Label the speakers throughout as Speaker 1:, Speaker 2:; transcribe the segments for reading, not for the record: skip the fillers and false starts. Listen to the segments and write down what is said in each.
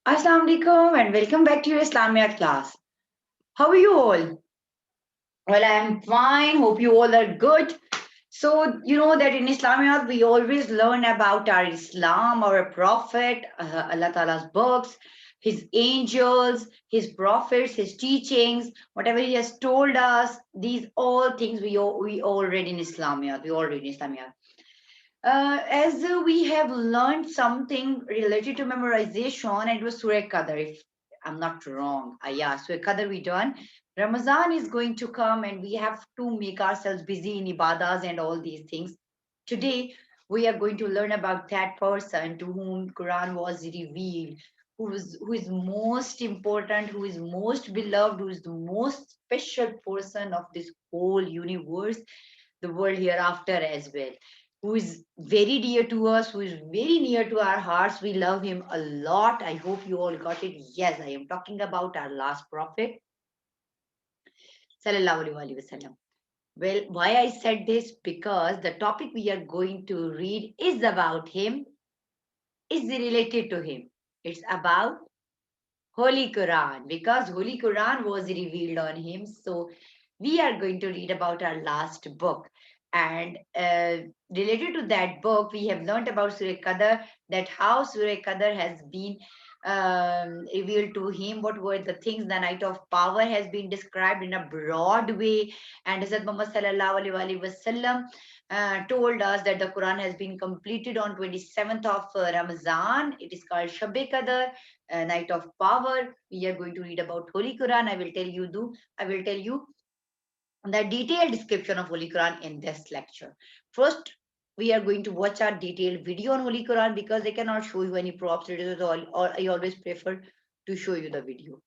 Speaker 1: Assalamu alaikum and welcome back to your Islamiat class. How are you all? Well, I am fine. Hope you all are good. So, you know that in Islamiat we always learn about our Islam, our Prophet, Allah Ta'ala's books, His angels, His prophets, His teachings, whatever He has told us. These all things we all read in Islamiat. We all read in Islamiat. As we have learned something related to memorization, it was Surah Qadr, if I'm not wrong. Yeah, Surah Qadr we done. Ramadan is going to come and we have to make ourselves busy in ibadas and all these things. Today, we are going to learn about that person to whom Quran was revealed, who is most important, who is most beloved, who is the most special person of this whole universe, the world hereafter as well, who is very dear to us, who is very near to our hearts. We love him a lot. I hope you all got it. Yes, I am talking about our last prophet, Sallallahu Alaihi Wasallam. Well, why I said this? Because the topic we are going to read is about him, is related to him. It's about Holy Quran, because Holy Quran was revealed on him. So we are going to read about our last book. And related to that book, we have learned about Surah Qadr, that how Surah Qadr has been revealed to him, what were the things. The night of power has been described in a broad way, and Hazrat Muhammad sallallahu alaihi wasallam told us that the Quran has been completed on 27th of Ramazan. It is called Shab-e Qadr, night of power. We are going to read about Holy Quran. I will tell you the detailed description of Holy Quran in this lecture. First, we are going to watch our detailed video on Holy Quran, because I cannot show you any props, or I always prefer to show you the video.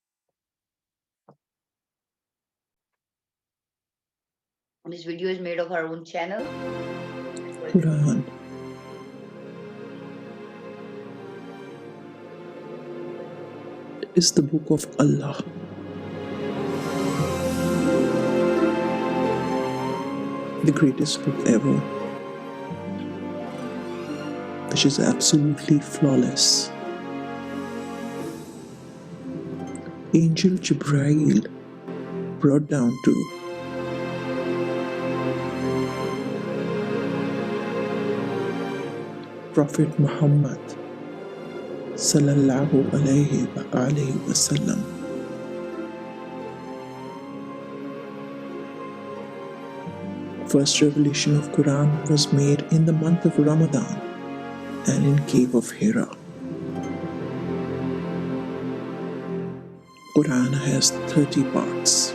Speaker 1: This video is made of our own channel.
Speaker 2: Quran is the book of Allah. The greatest book ever, which is absolutely flawless. Angel Jibrail brought down to Prophet Muhammad sallallahu alaihi wasallam. First revelation of Quran was made in the month of Ramadan and in cave of Hira. Quran has 30 parts.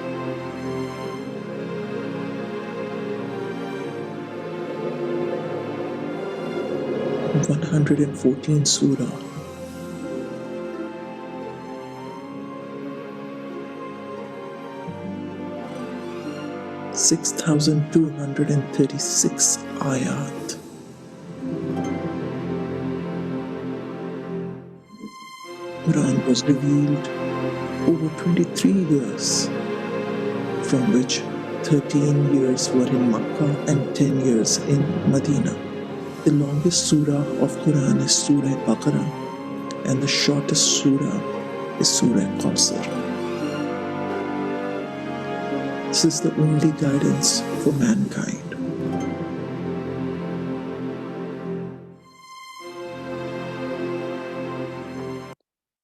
Speaker 2: One 114 surah. Six 6,236 ayat. Quran was revealed over 23 years, from which 13 years were in Makkah and 10 years in Medina. The longest surah of Quran is Surah Baqarah, and the shortest surah is Surah Qasr. This is the only guidance for mankind.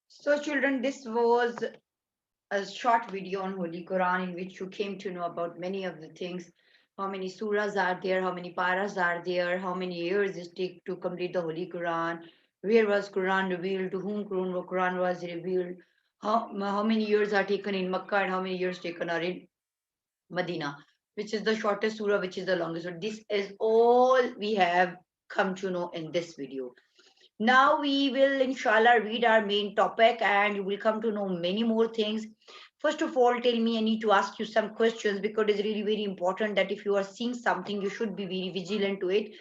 Speaker 1: So, children, this was a short video on Holy Quran in which you came to know about many of the things. How many surahs are there? How many paras are there? How many years it take to complete the Holy Quran? Where was Quran revealed? To whom Quran was revealed? How many years are taken in Makkah and how many years taken are in Medina? Which is the shortest surah? Which is the longest? So this is all we have come to know in this video. Now we will inshallah read our main topic and you will come to know many more things. First of all, tell me, I need to ask you some questions, because it's really very important that if you are seeing something, you should be very vigilant to it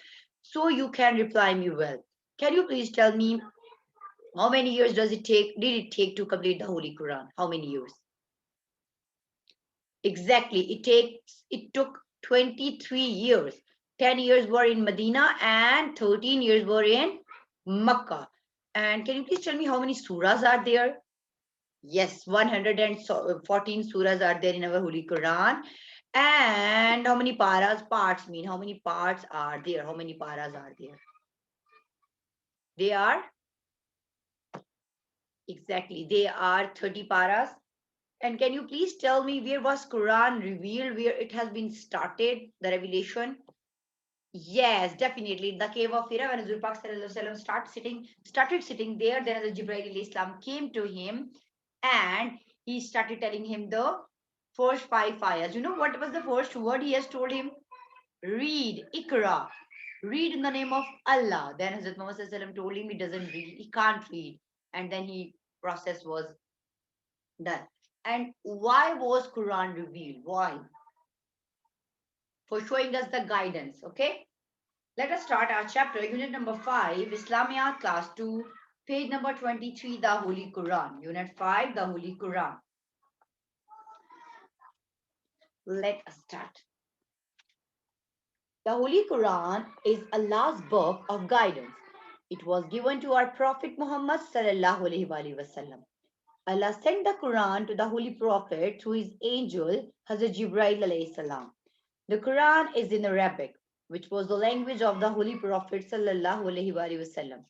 Speaker 1: so you can reply me well. Can you please tell me how many years did it take to complete the Holy Quran? How many years? Exactly. It took 23 years. 10 years were in Medina and 13 years were in Makkah. And can you please tell me how many surahs are there? Yes, 114 surahs are there in our Holy Quran. And how many paras? Parts mean how many parts are there? How many paras are there? They are exactly, they are 30 paras. And can you please tell me where was Quran revealed, where it has been started, the revelation? Yes, definitely. In the cave of Hira, when Hazrat Pak Sallallahu Alaihi Wasallam started sitting there, then Hazrat Jibreel alayhi Islam came to him and he started telling him the first five ayahs. You know what was the first word he has told him? Read, Ikra. Read in the name of Allah. Then Hazrat Muhammad Sallallahu Alaihi Wasallam told him he doesn't read, he can't read. And then he process was done. And why was Quran revealed? Why? For showing us the guidance. Okay. Let us start our chapter, unit number 5, Islamiat class 2, page number 23, the Holy Quran. Unit 5, the Holy Quran. Let us start. The Holy Quran is Allah's book of guidance. It was given to our Prophet Muhammad sallallahu alaihi wasallam. Allah sent the Quran to the Holy Prophet through his angel Hazrat Jibreel alayhi salam. The Quran is in Arabic, which was the language of the Holy Prophet sallallahu alaihi wasallam.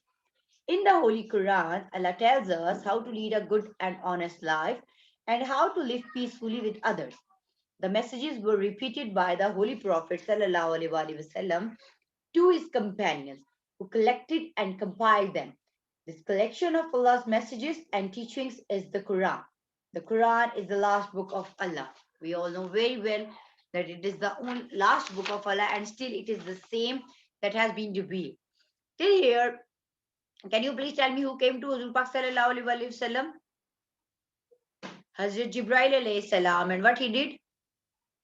Speaker 1: In the Holy Quran, Allah tells us how to lead a good and honest life and how to live peacefully with others. The messages were repeated by the Holy Prophet ﷺ to his companions, who collected and compiled them. This collection of Allah's messages and teachings is the Quran. The Quran is the last book of Allah. We all know very well that it is the only last book of Allah, and still it is the same that has been revealed. Till here, can you please tell me who came to Huzur Pak sallallahu alaihi wasallam? Hazrat Jibreel alayhi salam. And what he did?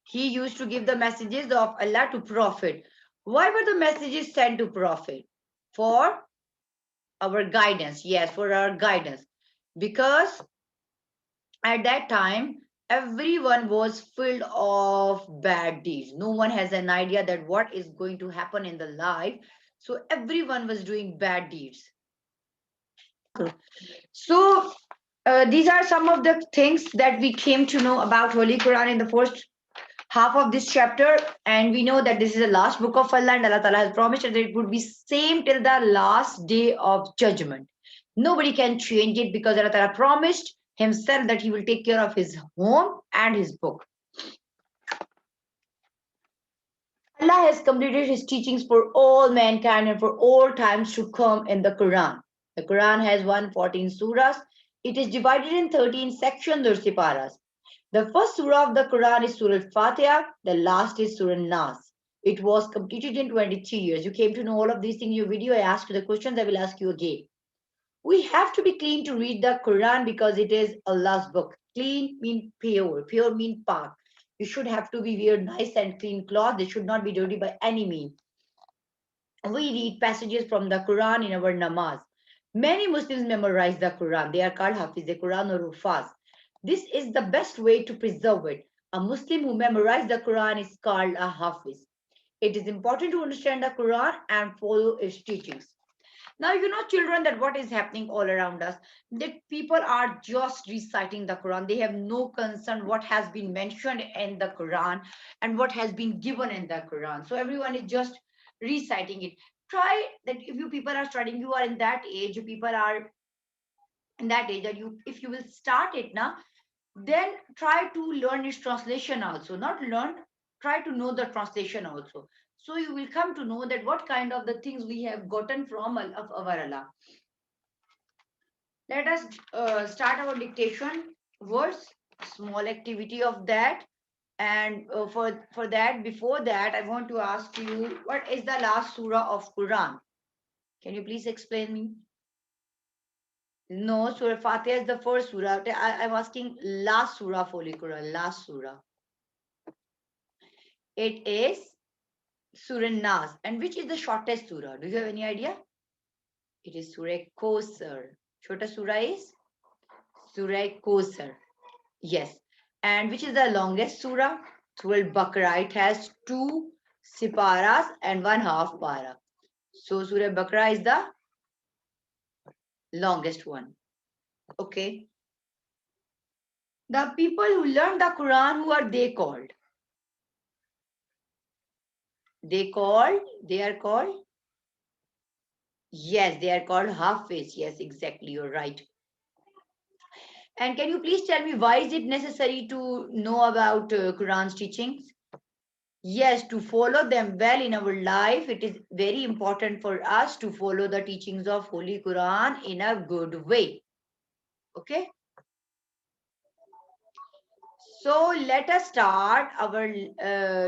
Speaker 1: He used to give the messages of Allah to Prophet. Why were the messages sent to Prophet? For our guidance. Yes, for our guidance. Because at that time, everyone was filled of bad deeds. No one has an idea that what is going to happen in the life. So everyone was doing bad deeds. So these are some of the things that we came to know about Holy Quran in the first half of this chapter, and we know that this is the last book of Allah, and Allah Ta'ala has promised that it would be same till the last day of judgment. Nobody can change it because Allah Ta'ala promised himself that he will take care of his home and his book. Allah has completed his teachings for all mankind and for all times to come in the Quran. The Quran has 114 surahs. It is divided in 13 sections or siparas. The first surah of the Quran is Surah Al-Fatiha. The last is Surah Nas. It was completed in 23 years. You came to know all of these things in your video. I asked you the questions. I will ask you again. We have to be clean to read the Quran because it is Allah's book. Clean means pure. Pure means pak. You should have to be wear nice and clean clothes. They should not be dirty by any means. We read passages from the Quran in our namaz. Many Muslims memorize the Quran. They are called Hafiz the Quran or Hufaz. This is the best way to preserve it. A Muslim who memorizes the Quran is called a Hafiz. It is important to understand the Quran and follow its teachings. Now, you know, children, that what is happening all around us, that people are just reciting the Quran. They have no concern what has been mentioned in the Quran and what has been given in the Quran. So everyone is just reciting it. Try that if you people are studying, you are in that age, people are in that age that you, if you will start it now, then try to learn its translation also. Not learn, try to know the translation also. So you will come to know that what kind of the things we have gotten from of our Allah. Let us start our dictation words, small activity of that. And for that, before that, I want to ask you, what is the last surah of Quran? Can you please explain me? No, Surah Fatiha is the first surah. I'm asking last surah of Holy Quran, last surah. It is Surah Nas. And which is the shortest surah? Do you have any idea? It is Surah Kosar. Shortest surah is Surah Kosar. Yes. And which is the longest surah? Surah Al-Baqarah. It has 2 siparas and 1/2 para. So Surah Baqarah is the longest one. Okay. The people who learn the Quran, who are they called? They are called, yes, they are called Hafiz. Yes, exactly, you're right. And can you please tell me why is it necessary to know about Quran's teachings? Yes, to follow them well in our life, it is very important for us to follow the teachings of Holy Quran in a good way. Okay. So let us start our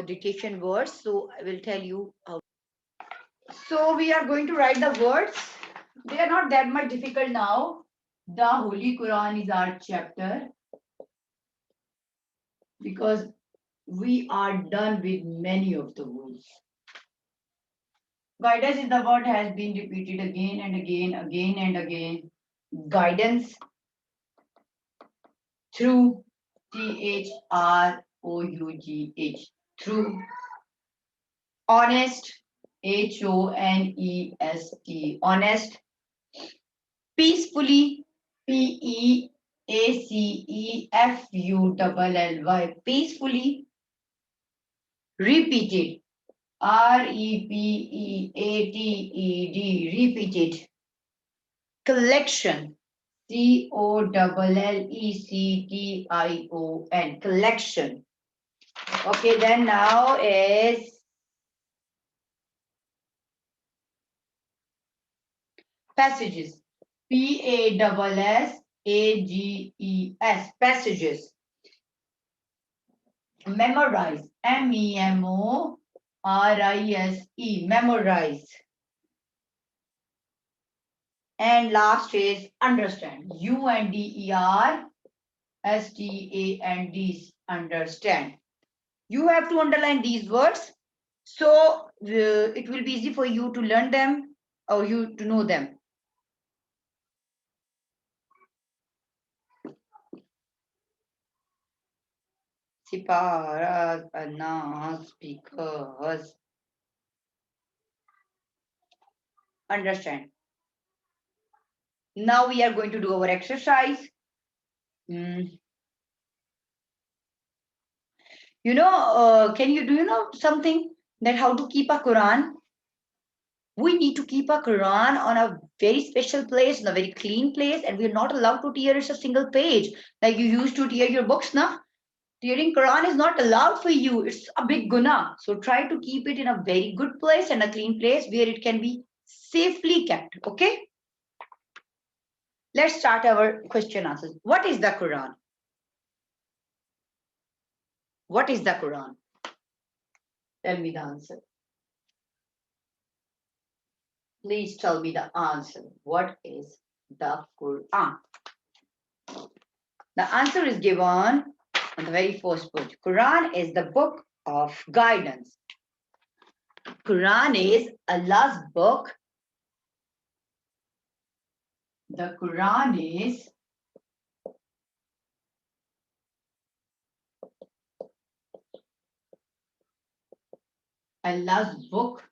Speaker 1: dictation words. So I will tell you how. So we are going to write the words. They are not that much difficult now. The Holy Quran is our chapter because we are done with many of the words. Guidance is the word has been repeated again and again, again and again. Guidance through THROUGH. Through. Honest, HONEST. Honest. Peacefully, PEACEFULLY. Peacefully. Repeated. REPEATED. Repeated. Collection. COLLECTION. Collection. Okay, then now is passages. PASSAGES. Passages. Memorize. MEMORISE. Memorize. And last is understand. UNDERSTAND. Understand. You have to underline these words. So it will be easy for you to learn them or you to know them. Siparas, anas, because. Understand. Now we are going to do our exercise. You know, do you know something that how to keep a Quran? We need to keep a Quran on a very special place, in a very clean place, and we're not allowed to tear a single page like you used to tear your books now. Tearing Quran is not allowed for you. It's a big guna. So try to keep it in a very good place and a clean place where it can be safely kept. Okay. Let's start our question answers. What is the Quran? What is the Quran? Tell me the answer. Please tell me the answer. What is the Quran? The answer is given on the very first page. Quran is the book of guidance. Quran is Allah's book. The Quran is Allah's book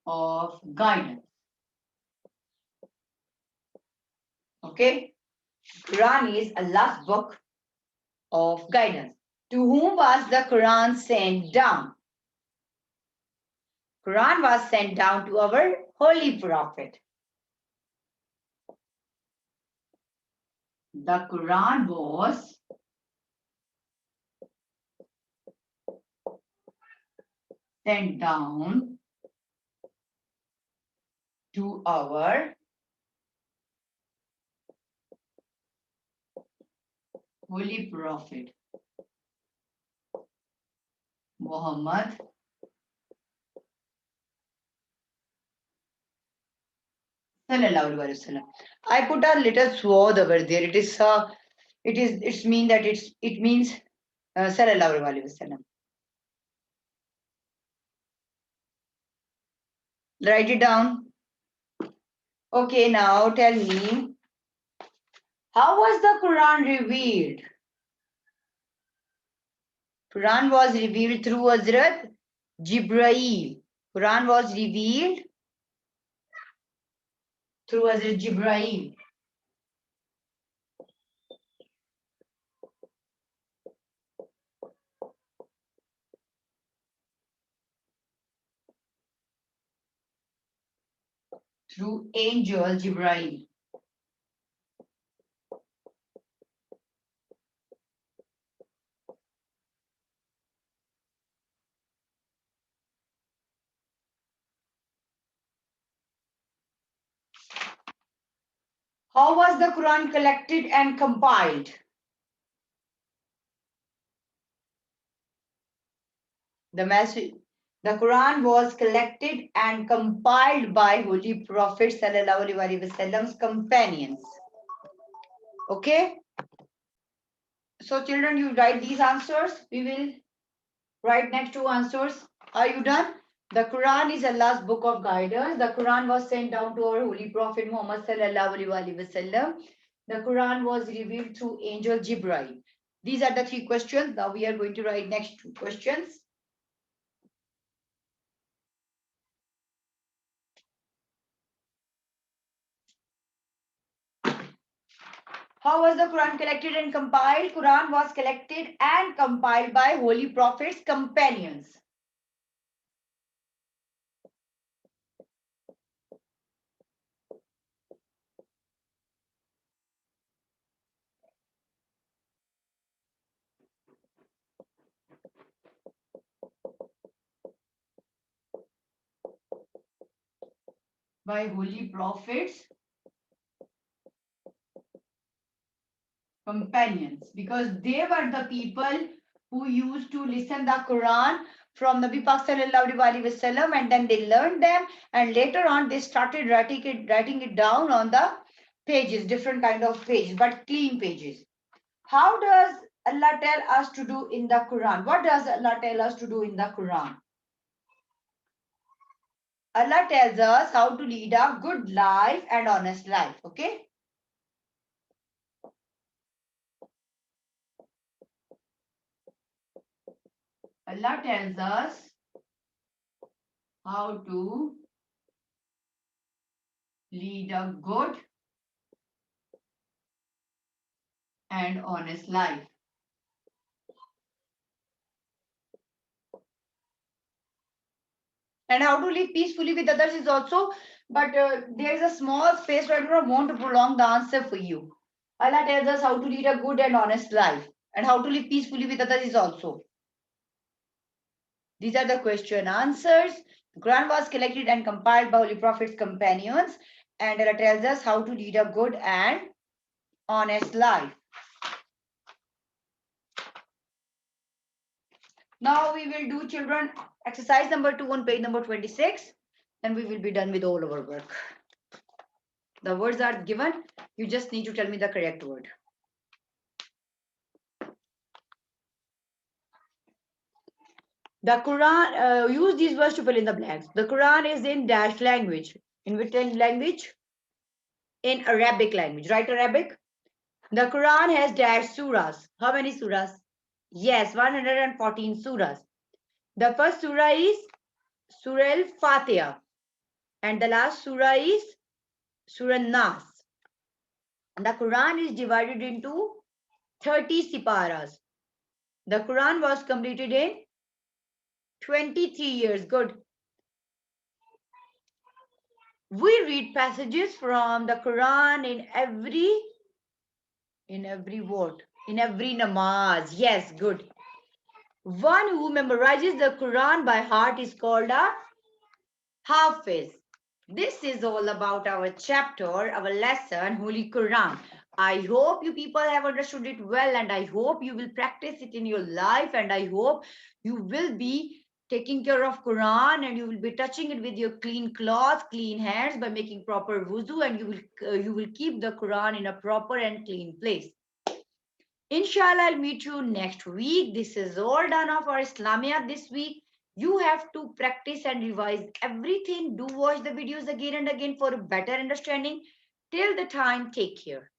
Speaker 1: of guidance. Okay? Quran is Allah's book of guidance. To whom was the Quran sent down? Quran was sent down to our holy prophet. The Quran was sent down to our holy prophet Muhammad sallallahu alaihi wasallam. I put a little sword over there. It mean that it means sallallahu alaihi wasallam. Write it down. Okay, now tell me, how was the Quran revealed? Quran was revealed through Hazrat Jibrail. Quran was revealed Through Hazrat Jibreel. Through angel Jibreel. How was the Quran collected and compiled? The message, the Quran was collected and compiled by Holy Prophet Sallallahu Alaihi Wasallam's companions. Okay? So children, you write these answers. We will write next two answers. Are you done? The Quran is Allah's book of guidance. The Quran was sent down to our Holy Prophet Muhammad Sallallahu Alaihi Wasallam. The Quran was revealed through angel Jibreel. These are the three questions. Now we are going to write next two questions. How was the Quran collected and compiled? Quran was collected and compiled by Holy Prophet's companions. By Holy Prophets companions, because they were the people who used to listen the Quran from Nabi Pak Sallallahu Alaihi Wasallam, and then they learned them, and later on they started writing it down on the pages, different kind of pages, but clean pages. How does Allah tell us to do in the Quran? What does Allah tell us to do in the Quran? Allah tells us how to lead a good life and honest life. Okay. Allah tells us how to lead a good and honest life. And how to live peacefully with others is also, but there is a small space where I do not want to prolong the answer for you. Allah tells us how to lead a good and honest life, and how to live peacefully with others is also. These are the question answers. The Quran was collected and compiled by Holy Prophet's companions, and Allah tells us how to lead a good and honest life. Now we will do, children, exercise number 2 on page number 26, and we will be done with all our work. The words are given. You just need to tell me the correct word. The Quran, use these words to fill in the blanks. The Quran is in dash language. In which language? In Arabic language. Right, Arabic? The Quran has dash surahs. How many surahs? Yes, 114 surahs. The first surah is Surah Al-Fatiha. And the last surah is Surah Nas. And the Quran is divided into 30 siparas. The Quran was completed in 23 years. Good. We read passages from the Quran in every what? In every namaz. Yes, good. One who memorizes the Quran by heart is called a Hafiz. This is all about our chapter, our lesson, Holy Quran. I hope you people have understood it well, and I hope you will practice it in your life, and I hope you will be taking care of Quran, and you will be touching it with your clean cloth, clean hands by making proper wuzu, and you will keep the Quran in a proper and clean place. Inshallah, I'll meet you next week. This is all done of our Islamiat this week. You have to practice and revise everything. Do watch the videos again and again for a better understanding. Till the time, take care.